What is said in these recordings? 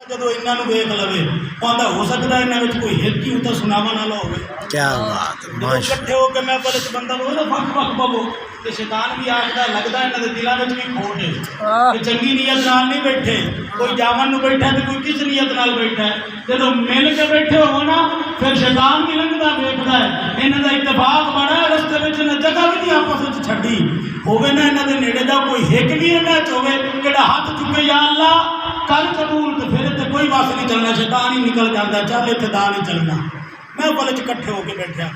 جدو انہوں ویک لوے آتا ہو سکتا ہے انہوں کوئی ایک ہی اتنا سناوا والا ہوگا. کیا بات ہے، کٹھے ہو کے میں پہلے بندہ بولے فک فک پو تو شیطان بھی آخر لگتا ہے انہوں کے دلوں میں بھی کھوٹ ہے کہ چنگی نیت نال نہیں بیٹھے. کوئی جامن نو بیٹھا ہے تو کوئی کس نیت نال بیٹھا ہے. جب مل کے بیٹھے ہو نا پھر شیطان بھی لگتا ویکتا ہے. انہوں کا اتفاق بڑا ہے رستے میں جگہ بھی نہیں آپس چھڈی ہوگے نا انہوں کے نیڑے کا کوئی ہک بھی انہیں ہوگے کہ ہاتھ چکے یا اللہ کل قبول تو پھر اتنے کوئی واس نہیں چلنا. شیطان ہی نکل جاتا ہے چل اتنے دا نہیں چلنا. میں پہلے کٹھے ہو کے بیٹھا.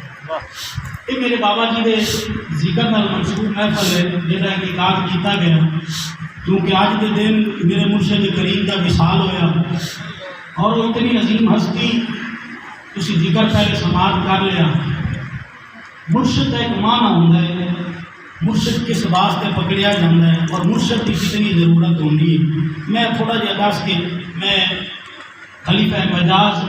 یہ میرے بابا جی کے ذکر نال منسوب محفل ہے جہاں انعقاد کیا گیا کیونکہ آج کے دن میرے مرشد کریم کا وصال ہویا اور وہ اتنی عظیم ہستی تسی ذکر پہلے سماعت کر لیا. مرشد کا ایک معنی ہوتا ہے مرشد کس واسطے پکڑیا جاتا ہے اور مرشد کی کتنی ضرورت ہوتی ہے. میں تھوڑا جہا دس کے میں خلیفہ مجاز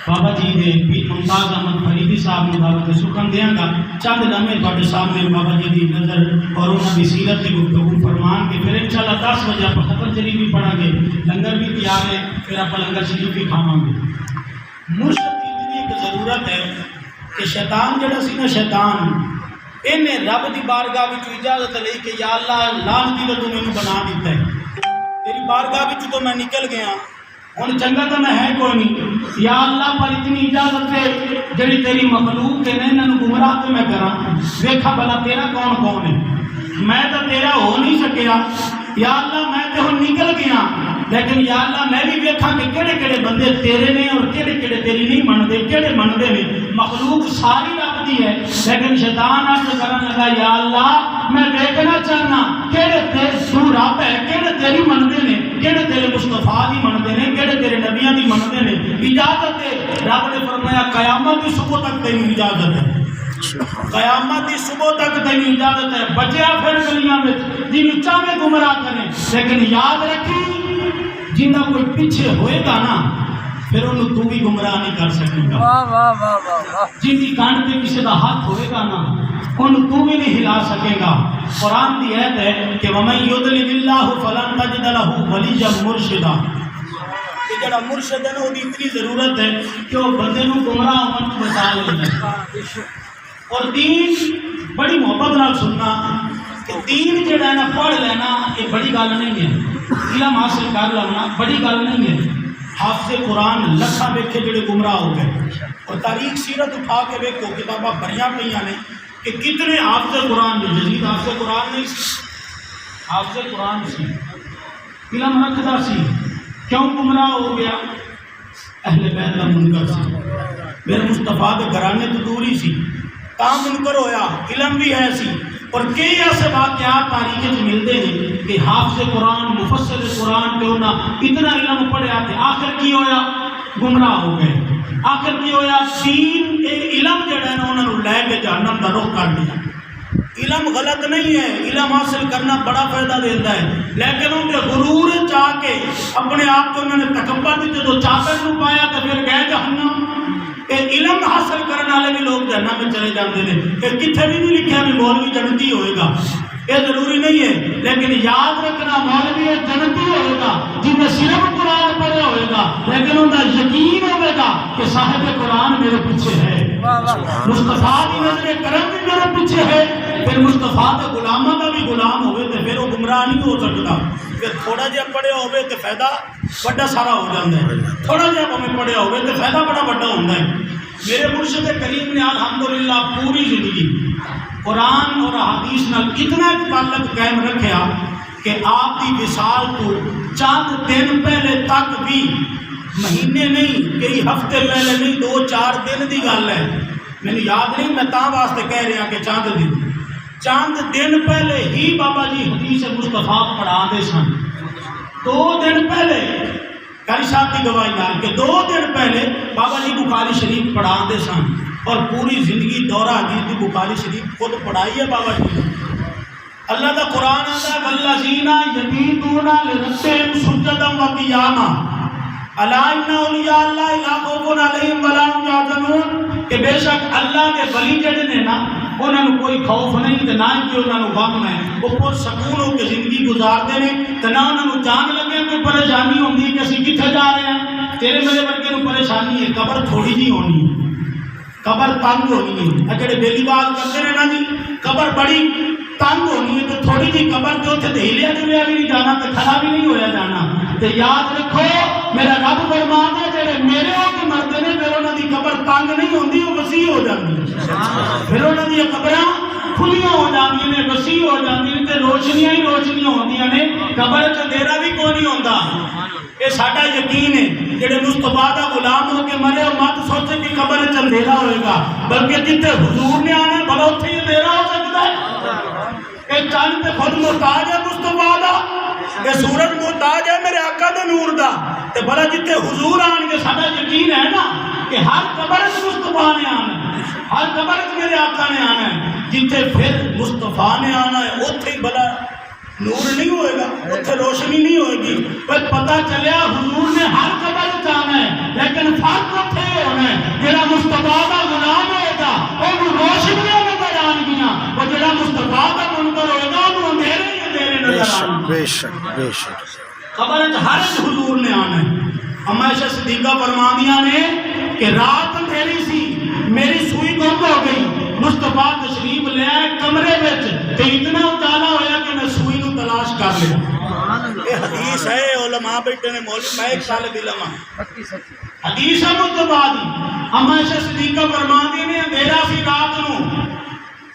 بابا جی کے پیر ممتاز احمد فریدی صاحب نے بابا کے سکھن دیا گا. چند لمحے تھوڑے سامنے بابا جی کی نظر اور انہوں کی سیرت کی گفتگو فرمان کے پھر انشاءاللہ 10 بجے آپ ختم شریف بھی پڑھا گے. لنگر بھی تیار ہے پھر آپ لنگر شریف بھی کھاواں گے. مرشد کی اتنی ایک ضرورت ہے کہ شیطان جڑا سی نا شیطان انہیں رب کی بارگاہ میں اجازت لی کہ یا اللہ لعنتی تو مینوں بنا دیتا ہے. تیری بارگاہ میں تو میں نکل گیا ہوں چنگا تو میں ہے کوئی نہیں. یا اللہ پر اتنی اجازت ہے جڑی تیری مخلوق کے نے انہوں گمراہ تو میں کراں. دیکھا بھلا تیرا کون کون ہے. میں تو تیرا ہو نہیں سکیا. یا اللہ میں تو ہوں نکل گیا لیکن یا اللہ میں بھی دیکھا کہ کہڑے کہڑے بندے تیرے نے اور کہڑے کہڑے تیری نہیں منتے کہڑے منتے ہیں. مخلوق ساری رب دی ہے لیکن شیطان عرض کرنے لگا یا اللہ میں دیکھنا چاہنا کہڑے تو رب ہے کہڑے تیری منتے ہیں کہڑے تیرے مصطفیٰ دی منتے ہیں کہڑے تیرے نبیاں دی منتے ہیں. اجازت ہے. رب نے فرمایا قیامت کی صبح تک تیری اجازت ہے. قیامت کی صبح تک تیری اجازت ہے. بچیا پھر گلیاں میں جن چاہے گمراہ کریں لیکن یاد رکھی جنہ کوئی پیچھے ہوئے گا نا پھر انہوں تو بھی گمراہ نہیں کر سکے گا. جن کی کانڈ پہ کسی کا ہاتھ ہوئے گا نا انہوں تو بھی نہیں ہلا سکے گا. قرآن کی آیت ہے کہ وَمَن يُضْلِلِ اللَّهُ فَلَن تَجِدَ لَهُ وَلِيًّا مُرْشِدًا. کہ جڑا مرشد ہے نا وہ اتنی ضرورت ہے کہ وہ بندے کو گمراہ ہونے کو بچا لیتا ہے. اور دین بڑی محبت نال سننا کہ دین جڑا ہے نا پڑھ لینا یہ بڑی گل نہیں ہے. علم حاصل کر لینا بڑی گل نہیں ہے. حافظ قرآن لکھاں ویکھے جڑے گمراہ ہو گئے اور تاریخ سیرت اٹھا کے ویکھو کتاباں بھریاں پہ نے کہ کتنے حافظ قرآن نے. یزید حافظ قرآن نہیں سی حافظ قرآن سی علم رکھدا سی کیوں گمراہ ہو گیا. اہل بیت کا منکر سی. میرے مصطفیٰ کے گھرانے تو دوری سی تا منکر ہویا. علم بھی ہے سی اور کئی ایسے واقعات تاریخ میں ملتے ہیں کہ حافظ قرآن مفسر قرآن کے انہاں اتنا علم پڑھیا تھے آخر کی ہویا گمراہ ہو گئے. آخر کی ہویا دین علم جڑا ہے نا انہوں نے لے کے جہنم کا رخ کر دیا. علم غلط نہیں ہے. علم حاصل کرنا بڑا فائدہ دیتا ہے لیکن ان کے غرور چاہ کے اپنے آپ کو انہوں نے تکبر دیتے تو چادر نو پایا تو پھر گئے جہنم. علم حاصل کرنے والے بھی لوگ جہنم میں چلے جاتے ہیں. پھر کتنے بھی نہیں لکھا بھی مولوی جنتی ہوئے گا یہ ضروری نہیں ہے لیکن یاد رکھنا مولوی جنتی ہوئے گا جن نے صرف قرآن پڑھے ہوئے گا لیکن ان کا یقین ہوئے گا کہ صاحب قرآن میرے پیچھے ہے. مصطفیٰ کی نظر کرم بھی میرے پیچھے ہے. پھر مصطفیٰ کے غلاموں کا بھی غلام ہوئے تو پھر وہ گمراہ نہیں ہو سکتا. پھر تھوڑا جہا پڑھے ہوئے تو فائدہ بڑا سارا ہو جاتا ہے. تھوڑا جہا ہمیں پڑھے ہوئے تو فائدہ بڑا بڑا ہوتا ہے. میرے مرشد کریم نے الحمدللہ پوری زندگی قرآن اور حدیث نال اتنا تعلق قائم رکھا کہ آپ کی وصال تو چند دن پہلے تک بھی مہینے نہیں کئی ہفتے پہلے نہیں 2-4 دن کی گل ہے. مجھے یاد نہیں میں تا واسطے کہہ رہا کہ چند دن پہلے ہی بابا جی حدیث مصطفیٰ پڑھا دے سن. 2 دن پہلے کاری صاحب کی گواہی نال کہ 2 دن پہلے بابا جی بخاری شریف پڑھا دے سن اور پوری زندگی دورہ حدیث کی بخاری شریف خود پڑھائی ہے بابا جی. اللہ کا قرآن آتا ہے والذین یبیتون لربہم سجدا وقیاما الا ان اولیاء اللہ لا خوف علیہم ولا هم یحزنون. کہ بے شک اللہ کے ولی جڑے نے نا انہوں نے کوئی خوف نہیں تو نہ کہ انہوں نے غم ہے. وہ پر سکون ہو کے زندگی گزارتے ہیں تو نہ انہوں نے جان لگے کوئی پریشانی ہوتی کہ اسی کتنے جا رہے ہیں تیرے میرے ورگے نو پریشانی ہے، قبر تھوڑی جی ہونی ہے، قبر تنگ ہونی ہے. جڑے بیلی بات کرتے ہیں نا جی قبر بڑی تنگ ہونی ہے، تو تھوڑی جی قبر جو اتنے ہلیا جلیا بھی نہیں جانا تو کھڑا بھی نہیں ہویا جانا. تو یاد رکھو میرا رب فرماتا ہے جڑے میرے ہو کے مرتے ہیں پھر انہوں کی قبر تنگ نہیں ہوتی، وہ وسیع ہو جاتی ہے. پھر انہوں کی قبراں کھلیاں ہو جاتی ہیں، وسیع ہو جاتی ہیں، تے روشنیاں ہی روشنیاں ہوندیاں نے، قبر چ اندھیرا بھی کوئی نہیں ہوندا. یہ ساڈا یقین ہے. جڑے مصطفیٰ دا غلام ہو کے مرے اور مت سوچے کہ قبر چ اندھیرا ہوئے گا، بلکہ جتنے حضور نے آنا ہے بھلا اتنے ہی اندھیرا ہو سکتا ہے. یہ چند تے خود محتاج ہے مصطفیٰ دا، یہ سورج محتاج ہے میرے آقا دے نور دا. تے بھلا جتنے حضور آن کے ساڈا یقین ہے نا کہ ہر قبر چ مصطفیٰ نے آنا ہے، ہر قبر چ میرے آقا نے آنا ہے. جتنے پھر مصطفیٰ نے آنا ہے اتنے ہی بھلا نور نہیں ہوئے گا، اتنے روشنی نہیں ہوئے گی. پر پتہ چلیا حضور نے ہر قبر جانا ہے، لیکن فرق اتنے ہونا ہے جڑا مصطفیٰ کا غلام ہوئے گا انہوں روشنیاں نظر آن گیا، اور جڑا مصطفیٰ کا منکر ہوئے گا انہوں اندھیرے ہی اندھیرے نظر آن گیا. بے شک بے شک. قبر ہر حضور نے آنا ہے. اما عائشہ صدیقہ فرماندیاں نے کہ رات اندھیری سی، میری سوئی گم ہو گئی، مصطفیٰ تشریف لے آئے کمرے میں تو اتنا اجالا ہویا کہ میں سوئی نو تلاش کر لیا. یہ حدیث ہے، علماء بیٹھے نے، مولوی میں ایک طالب علم ہوں، حدیث ہے مصطفیٰ دی. اما عائشہ صدیقہ فرماندی نے اندھیرا سی رات نو،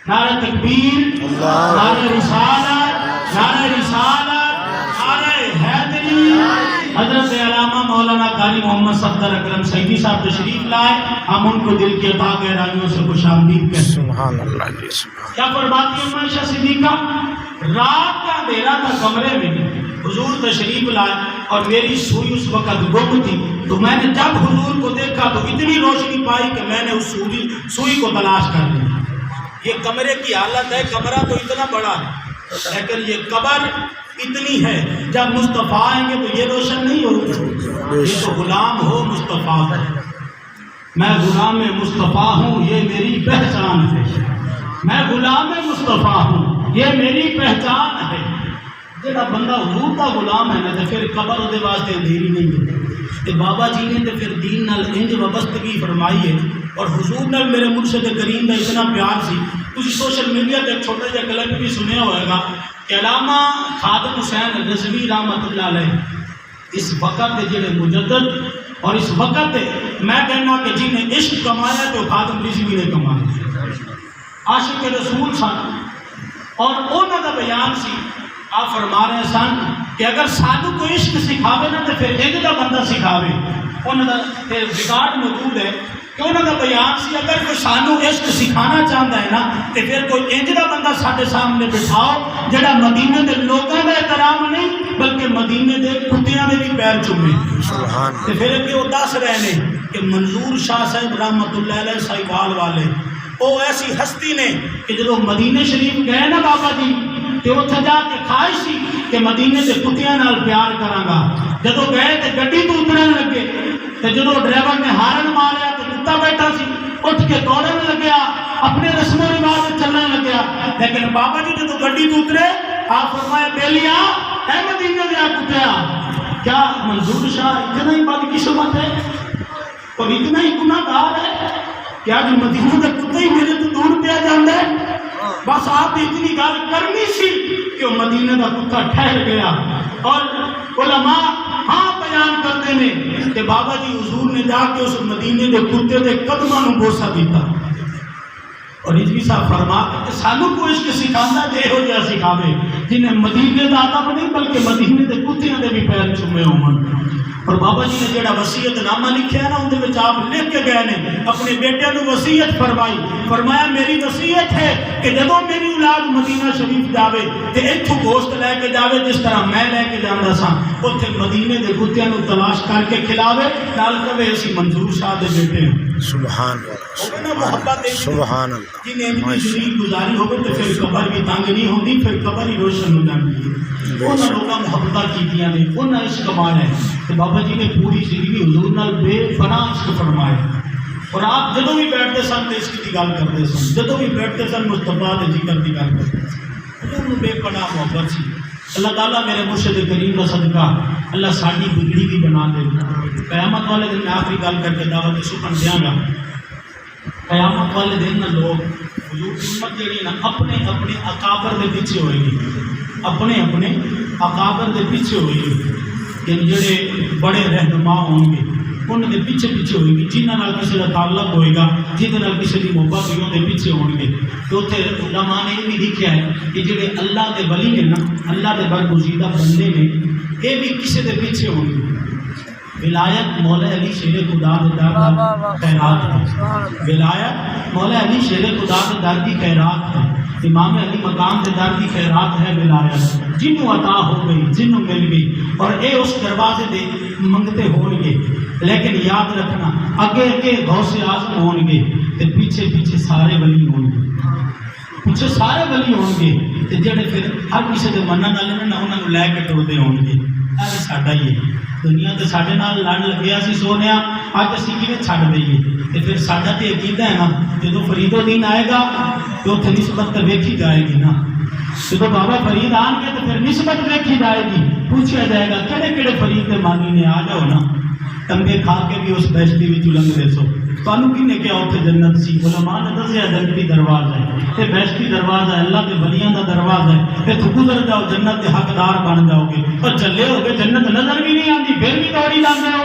نعرہ تکبیر، نعرہ رسالت، نعرہ رسالت، نعرہ حیدری. حضرت علامہ مولانا قاری محمد صفدر اکرم سیدی صاحب تشریف لائے، ہم ان کو دل کی عطا گہرائیوں سے خوش آمدید کہتے ہیں. سبحان اللہ. کیا فرماتی ہے عائشہ صدیقہ؟ رات کا اندھیرا تھا کمرے میں، حضور تشریف لائے اور میری سوئی اس وقت گم تھی. تو میں نے جب حضور کو دیکھا تو اتنی روشنی پائی کہ میں نے اس سوئی کو تلاش کر لی. یہ کمرے کی حالت ہے، کمرہ تو اتنا بڑا ہے لیکن یہ قبر اتنی ہے. جب مصطفیٰ آئیں گے تو یہ روشن نہیں ہوگی. یہ تو غلام ہو مصطفیٰ ہے. میں غلام مصطفیٰ ہوں، یہ میری پہچان ہے. میں غلام مصطفیٰ ہوں، یہ میری پہچان ہے. جڑا بندہ حضور کا غلام ہے نا تو پھر قبر دے واسطے اندھیری نہیں ہے. کہ بابا جی نے تو پھر دین نال انج وابستگی فرمائی ہے اور حضور نال میرے مرشد کریم کا اتنا پیار سی. تسی سوشل میڈیا تے ایک چھوٹا جہا کلپ بھی سنیا ہوئے گا کہ علامہ خادم حسین رضوی رحمۃ اللہ علیہ اس وقت جڑے مجدد اور اس وقت میں کہنا کہ جنہیں عشق کمایا تو خادم رضوی نے کمایا. عاشق رسول سن اور انہوں کا بیان سی. آپ فرما رہے سن کہ اگر سانو کوئی عشق سکھاوے نا تو پھر ایک دا بندہ سکھاوے. انہوں کا ریکارڈ موجود ہے کہ انہوں کا بیان سی اگر کوئی سانو عشق سکھانا چاہتا ہے نا تو پھر کوئی انج دا بندہ ساڈے سامنے بٹھاؤ جڑا مدینے دے لوگوں کا احترام نہیں بلکہ مدینے دے کتیاں دے بھی پیر چومے. تو پھر اگے وہ دس رہے ہیں کہ منظور شاہ صاحب رحمۃ اللہ علیہ سائیوال والے وہ ایسی ہستی نے کہ جب مدینے شریف گئے نا بابا جی تو اتنے جا کے خواہش سی کہ مدینے کے کتیاں نال پیار کراں گا. جب گئے تو گڈی تو اترن لگے تو جب ڈرائیور نے ہارن ماریا تو کتا بیٹھا سی اٹھ کے دوڑن لگیا، اپنے رسم و رواج چلنے لگیا. لیکن بابا جی جب گڈی تو اترے آپ فرمایا بیلیا اے مدینے دیا کتیا، کیا منظور شاہ اتنا ہی بد قسمت ہے اور اتنا ہی گناہ گار ہے؟ کیا جو مدینے کا کتا ہی میرے تو دور پہ جانا ہے؟ بس آپ اتنی گل کرنی سی کہ وہ مدینے کا کتا ٹھہر گیا. اور علماء ہاں بیان کرتے ہیں کہ بابا جی حضور نے جا کے اس مدینے کے کتے کے قدموں کو بوسا دیتا. اور رضوی صاحب فرما کہ سانو کو عشق سکھانا دے ہو جا سکھاوے جنہیں مدینے کا آداب نہیں بلکہ مدینے کے کتیاں دے بھی پیر چومے ہون. اور بابا جی نے جڑا وصیت نامہ لکھیا نا اندر وچ آپ لکھ کے گئے نے اپنے بیٹے نو وصیت فرمائی. فرمایا میری وصیت ہے کہ جب میری اولاد مدینہ شریف جاوے تے ایتھوں گوشت لے کے جاوے جس طرح میں لے کے جاندا سا اوتھے مدینے دے کتیاں نو تلاش کر کے کھلاوے نال کہے اسی منظور شاہ دے بیٹے ہیں. سبحان اللہ محبت سبحان اللہ. جنہیں بھی زندگی گزاری ہوگی تو پھر قبر بھی تنگ نہیں ہوتی، پھر قبر ہی روشن ہو جاتی ہے. انہوں لوگوں محبت کیتیاں نے انہوں عشق کمایا ہے کہ بابا جی نے پوری زندگی حضور نال بے فنا عشق فرمایا. اور آپ جدوں بھی بیٹھتے سن تو عشق کی گل کرتے سن، جدوں بھی بیٹھتے سن مصطفیٰ کے ذکر کی گل کرتے سن. انہوں بے فنا محبت سی. اللہ تعالیٰ میرے مرشد کریم کا صدقہ اللہ ساری بگڑی بھی بنا دے، قیامت والے دن میں آخری گل کر کے دعوت سکن دیا گا. قیامت والے دن نہ لوگ امت جہی نا اپنے اپنے اکابر دے پیچھے ہوئے گی, اپنے اپنے اکابر دے پیچھے ہوئے گی. کہ جڑے بڑے رہنما ہوں گے انہوں کے پیچھے پیچھے ہوئے گی, جنہاں نال کسی کا تعلق ہوئے گا, جنہاں نال کسی کی محبت ہوئی ان پیچھے ہون گے. تو اتنے علماء نے یہ بھی لکھا ہے کہ جڑے اللہ کے ولی نے نا, اللہ کے برگزیدہ بندے نے, یہ بھی کسی کے پیچھے ہون گے. ولایت مولا علی شیر خدا کے در کا خیرات ہے. ولایت مولا علی شیر خدا کے در کی خیرات ہے. امام علی مقام کے در کی خیرات ہے ولایت. جنوں عطا ہو گئی, جنوں مل گئی, اور اے اس دروازے دے منگتے ہون گے. لیکن یاد رکھنا اگے اگے غوث اعظم ہون گے تے پیچھے پیچھے سارے ولی ہون گے, پیچھے سارے ولی ہون گے. تے جڑے پھر ہر کسی دے منن والے نے انہاں نوں لے کے ٹردے ہون گے. اج ساڈا ہی ہے, دنیا تے ساڈے نال لڑ لگیا سی سونیا, اج اسی کیویں چھڈ دئیے. تے پھر ساڈا تے عقیدہ ہے نا, جدوں فرید الدین آئے گا تو اتنے نسبت تے ویکھی جائے گی نا. جدوں بابا فرید آن گے تو پھر نسبت ویکھی جائے گی, پوچھا جائے گا کہڑے کہڑے فرید دے مانی نے, آ جاؤ نا. ٹنگے کھا کے بھی اس بیشتی وچ لنگدے سو. تانوں کنے کیا اتنے جنت سی؟ علماء نے دسیا جنتی دروازہ ہے, تے بیشتی دروازہ ہے, اللہ کے ولیاں دا دروازہ ہے. تے تو گزر جاؤ جنت کے حقدار بن جاؤ گے. اور چلے ہو گے جنت نظر بھی نہیں آتی, پھر بھی دوڑی جاندے ہو.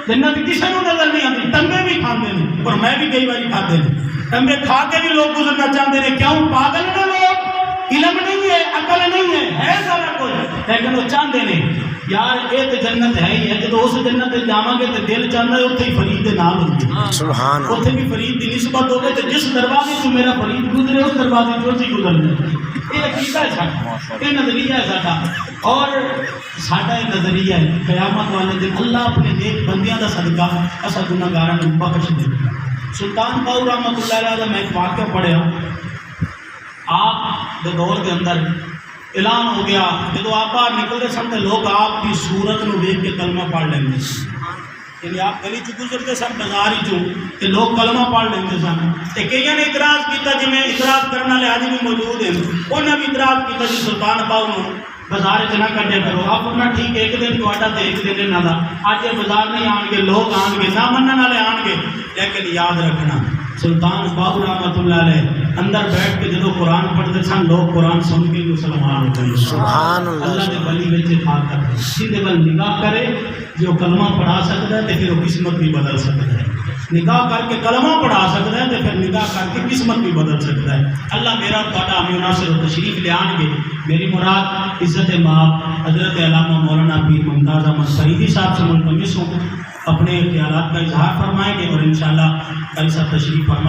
جنت کسی کو نظر نہیں آتی. ٹنگے بھی کھاندے نے, اور میں بھی کئی بار کھاتے ہیں. ٹنگے کھا کے بھی لوگ گزرنا چاہتے ہیں. کیوں؟ پاگل نے لوگ, علم نہیں ہے, عقل نہیں ہے سارا کچھ, لیکن وہ چاہتے ہیں یار یہ تو جنت ہے ہی ہے. جب اس جنت جاواں گے تو دل چاہتا ہے اتنے ہی فرید کے نام ہوگی, سبحان اللہ. اتنے بھی فرید کی نسبت ہوگی. تو جس دروازے سے میرا فرید گزرے اس دروازے سے اسی گزر جائے. یہ عقیدہ ہے ساڈا, یہ نظریہ ہے ساڈا. اور ساڈا یہ نظریہ ہے قیامت والے دن اللہ اپنے نیک بندیاں کا صدقہ اصل گناہگاراں نوں بخش دے. سلطان باؤ رحمۃ اللہ علیہ کا میں ایک واقعہ پڑھیا. آپ کے دور کے اندر اعلان ہو گیا, جب آپ باہر نکلتے سن تو لوگ آپ کی صورت کو دیکھ کے کلمہ پڑھ لیں گے. یعنی آپ گلی چ گزرتے سن, بازار ہی تو لوگ کلمہ پڑھ لیں گے سن. تو کئی نے اعتراض کیا, جی میں اعتراض کرنے والے آج بھی موجود ہیں, انہوں نے بھی اعتراض کیا جی سلطان باؤ بازار چ نہ کٹیا کرو. آپ اپنا ٹھیک ہے, ایک دن تھوڑا تو ایک دن یہاں کا, اج یہ بازار نہیں آن گے, لوگ آن گے, نہ منن والے آن گے. لیکن یاد رکھنا سلطان باؤ رحمۃ اللہ علیہ اندر بیٹھ کے جدو قرآن پڑھتے سن, لوگ قرآن سن کے مسلمان ہو گئے. سبحان اللہ. اللہ کے ولی وچ خاطر سیدھے بل نگاہ کرے, جو کلمہ پڑھا سکتا ہے تو پھر وہ قسمت بھی بدل سکتا ہے. نگاہ کر کے کلمہ پڑھا سکتا ہے تو پھر نگاہ کر کے قسمت بھی بدل سکتا ہے. اللہ میرا تہاڈا ہمیں ناصر و تشریف لے آن گے. میری مراد عزت مآب حضرت علامہ مولانا پیر ممتاز احمد فریدی صاحب سے ملتمس ہوں, اپنے خیالات کا اظہار فرمائیں گے اور انشاءاللہ کل سب تشریف فرمائیں.